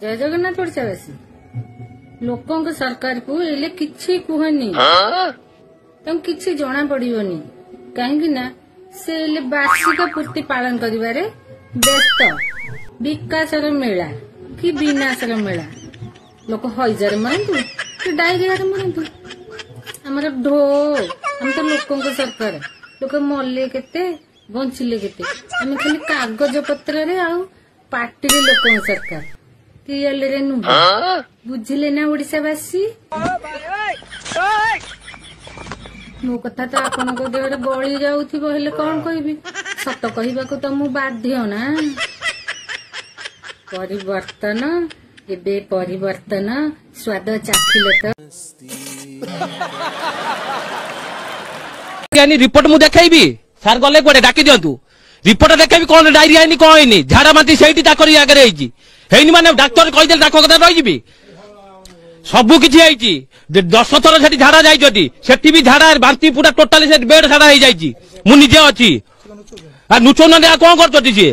जय जगन्नाथ ओडावासी लोकों सरकार को एले किछि कुहनी किछि जना पड़िबनी कहीं से वार्षिक पूर्ति पालन करिबारे व्यस्त विकासर मेला कि विनाशर मेला लोक हईजार मरतु कि डायरिया मरतु आमर ढो आम तो लोकों सरकार लोक मले केते बंचिले केते आम खाली कागज पत्र पार्टी लोकों सरकार रियल रे नु बुझिले ना ओडिसावासी मो कथा तो आपन को देहरे गळी जाउथिबो हेले कोन कहबी सत कहिबाको तो मु बाध्य ना परिवर्तन एबे परिवर्तन स्वाद चाखिले तो यानी रिपोर्ट मु देखाइबी सर गले कोडे डाकी दियंतु रिपोर्ट देखाइबी कोन डायरिया नि कोइनी झाडा माटी सेठी ताकरी आगरे आइची हेनी माने डॉक्टर कहि देल डाको कथा रहिबी सबु किछि आइची 10 थर सेठी झाडा जाइजोटी सेठी भी झाडा बांती पूरा टोटली से बेड झाडा हो जाइची मु निजे अछि आ नुचो न कोन करतोटी से